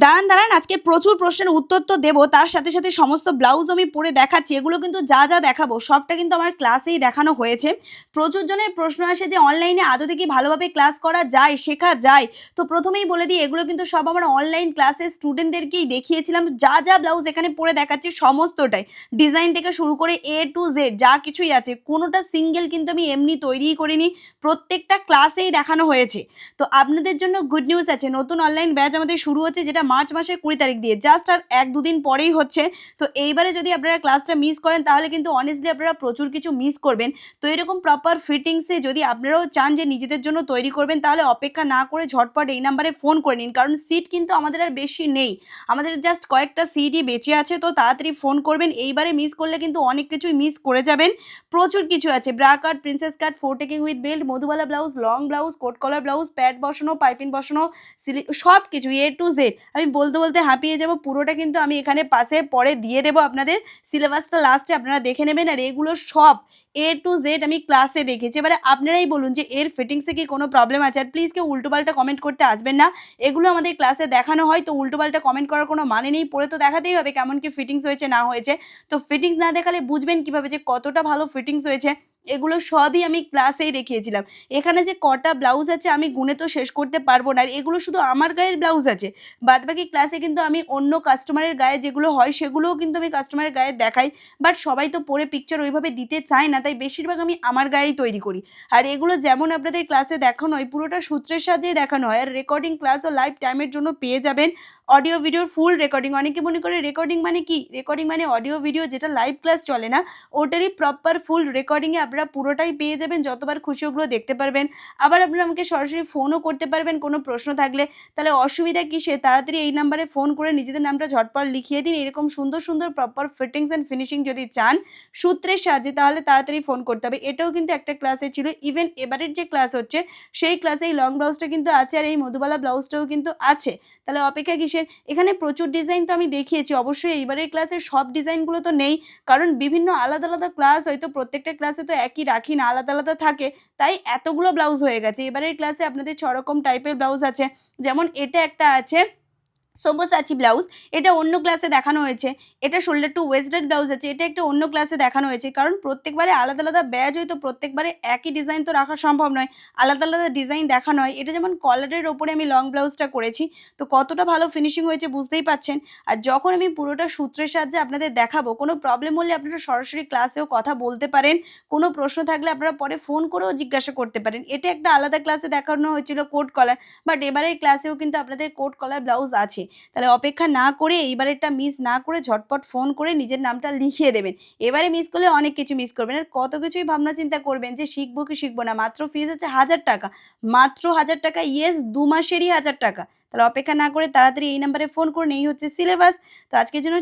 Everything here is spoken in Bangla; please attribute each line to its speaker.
Speaker 1: দাঁড়ান, দাঁড়ান। আজকে প্রচুর প্রশ্নের উত্তর তো দেবো। তার সাথে, সাথে সমস্ত ব্লাউজও আমি পরে দেখাচ্ছি। এগুলো কিন্তু যা দেখাবো সবটা কিন্তু আমার ক্লাসেই দেখানো হয়েছে। প্রচুর জনের প্রশ্ন আসে যে অনলাইনে আদতে কি ভালোভাবে ক্লাস করা যায়, শেখা যায়? তো ১ম এই বলে দিই এগুলো কিন্তু সব আমার অনলাইন ক্লাসের স্টুডেন্টদেরকেই দেখিয়েছিলাম। যা ব্লাউজ এখানে পরে দেখাচ্ছি সমস্তটাই। ডিজাইন থেকে শুরু করে A to Z যা কিছুই আছে কোনোটা সিঙ্গেল কিন্তু আমি এমনি তৈরিই করিনি। প্রত্যেকটা ক্লাসেই দেখানো হয়েছে। তো আপনাদের জন্য গুড নিউজ আছে। নতুন অনলাইন ব্যাচ আমাদের শুরু হচ্ছে যেটা মার্চ মাসের ২০ তারিখ দিয়ে। জাস্ট আর ১-২ দিন পরেই হচ্ছে। তো এইবারে যদি আপনারা ক্লাসটা মিস করেন তাহলে কিন্তু honestly আপনারা প্রচুর কিছু মিস করবেন। তো এরকম প্রপার ফিটিংস এ যদি আপনারাও চান যে নিজেদের জন্য তৈরি করবেন তাহলে অপেক্ষা না করে ঝটপট এই নাম্বারে ফোন করে নিন। কারণ সিট কিন্তু আমাদের আর বেশি নেই। আমাদের জাস্ট কয়েকটা সিটই বেঁচে আছে। তো তাড়াতাড়ি ফোন করবেন। এইবারে মিস করলে কিন্তু অনেক কিছুই মিস করে যাবেন। প্রচুর কিছু আছে। Bra cut, princess cut, four taking with belt, Madhubala blouse, long blouse, coat collar blouse, pad বসানো, পাইপিং বসানো, সবকিছু A to Z। আমি বলতে হাঁপিয়ে যাব। পুরোটা কিন্তু আমি এখানে পাশে পরে দিয়ে দেব আপনাদের। সিলেবাসটা লাস্টে আপনারা দেখে নেবেন। আর এগুলো সব A to Z আমি ক্লাসে দেখেছি। এবারে আপনারাই বলুন যে এর ফিটিংসে কি কোনো প্রবলেম আছে? আর প্লিজ কেউ উল্টোপাল্টা কমেন্ট করতে আসবেন না। এগুলো আমাদের ক্লাসে দেখানো হয়। তো উল্টোপাল্টা কমেন্ট করার কোনো মানে নেই। পরে তো দেখাতেই হবে কেমন কি ফিটিংস হয়েছে না হয়েছে। তো ফিটিংস না দেখালে বুঝবেন কিভাবে যে কতটা ভালো ফিটিংস হয়েছে? এগুলো সবই আমি ক্লাসেই দেখিয়েছিলাম। এখানে যে কটা ব্লাউজ আছে আমি গুনে তো শেষ করতে পারবো না। আর এগুলো শুধু আমার গায়ের ব্লাউজ আছে। বাদবাকি ক্লাসে কিন্তু আমি অন্য কাস্টমারের গায়ে যেগুলো হয় সেগুলোও কিন্তু আমি কাস্টমারের গায়ে দেখাই। বাট সবাই তো পরে পিকচার ওইভাবে দিতে চায় না। তাই বেশিরভাগ আমি আমার গায়েই তৈরি করি। আর এগুলো যেমন আপনাদের ক্লাসে দেখানো হয় পুরোটা সূত্রের সাহায্যেই দেখানো হয়। আর রেকর্ডিং ক্লাস ও লাইভ টাইমের জন্য পেয়ে যাবেন অডিও ভিডিওর ফুল রেকর্ডিং। অনেকে মনে করে রেকর্ডিং মানে কি? রেকর্ডিং মানে অডিও ভিডিও যেটা লাইভ ক্লাস চলে না ওটারই প্রপার ফুল রেকর্ডিংয়ে আপনারা পুরোটাই পেয়ে যাবেন। যতবার খুশি ওগুলো দেখতে পারবেন। আবার আপনারা আমাকে সরাসরি ফোনও করতে পারবেন কোনো প্রশ্ন থাকলে। তাহলে অসুবিধা কিসের? তাড়াতাড়ি এই নাম্বারে ফোন করে নিজেদের নামটা ঝটপট লিখিয়ে দিন। এরকম সুন্দর, সুন্দর প্রপার ফিটিংস অ্যান্ড ফিনিশিং যদি চান সূত্রের সাহায্যে তাহলে তাড়াতাড়ি ফোন করতে হবে। এটাও কিন্তু একটা ক্লাসে ছিল। ইভেন এবারের যে ক্লাস হচ্ছে সেই ক্লাসে এই লং ব্লাউজটা কিন্তু আছে আর এই মধুবালা ব্লাউজটাও কিন্তু আছে। তাহলে অপেক্ষা কিসের? এখানে প্রচুর ডিজাইন তো আমি দেখিয়েছি। অবশ্যই এইবারের ক্লাসের সব ডিজাইনগুলো তো নেই। কারণ বিভিন্ন আলাদা ক্লাস হয়তো প্রত্যেকটা ক্লাসে তো একই রাখি না, আলাদা থাকে। তাই এতগুলো ব্লাউজ হয়ে গেছে। এবারের ক্লাসে আপনাদের ৬ রকম টাইপের ব্লাউজ আছে। যেমন এটা একটা আছে সব্যসাচী ব্লাউজ। এটা অন্য ক্লাসে দেখানো হয়েছে। এটা শোল্ডার টু ওয়েস্টেড ব্লাউজ আছে। এটা একটা অন্য ক্লাসে দেখানো হয়েছে। কারণ প্রত্যেকবারে আলাদা ব্যাচ হয় তো প্রত্যেকবারে একই ডিজাইন তো রাখা সম্ভব নয়। আলাদা ডিজাইন দেখানো হয়। এটা যেমন কলারের ওপরে আমি লং ব্লাউজটা করেছি। তো কতটা ভালো ফিনিশিং হয়েছে বুঝতেই পারছেন। আর যখন আমি পুরোটা সূত্রের সাহায্যে আপনাদের দেখাবো, কোনো প্রবলেম হলে আপনারা সরাসরি ক্লাসেও কথা বলতে পারেন। কোনো প্রশ্ন থাকলে আপনারা পরে ফোন করেও জিজ্ঞাসা করতে পারেন। এটা একটা আলাদা ক্লাসে দেখানো হয়েছিল কোট কলার। বাট এবারের ক্লাসেও কিন্তু আপনাদের কোট কলার ব্লাউজ আছে। তাহলে অপেক্ষা না করে এইবারেরটা মিস না করে ঝটপট ফোন করে নিজের নামটা লিখিয়ে দেবেন। এবারে মিস করলে অনেক কিছু মিস করবেন। আর কত কিছুই ভাবনা চিন্তা করবেন যে শিখবো কি শিখবো না। মাত্র ফিস হচ্ছে ৳১,০০০। মাত্র ৳১,০০০ ইয়েস ২ মাসেরই ৳১,০০০। তাহলে অপেক্ষা না করে তাড়াতাড়ি এই নাম্বারে ফোন করুন। এই হচ্ছে সিলেবাস। তো আজকের জন্য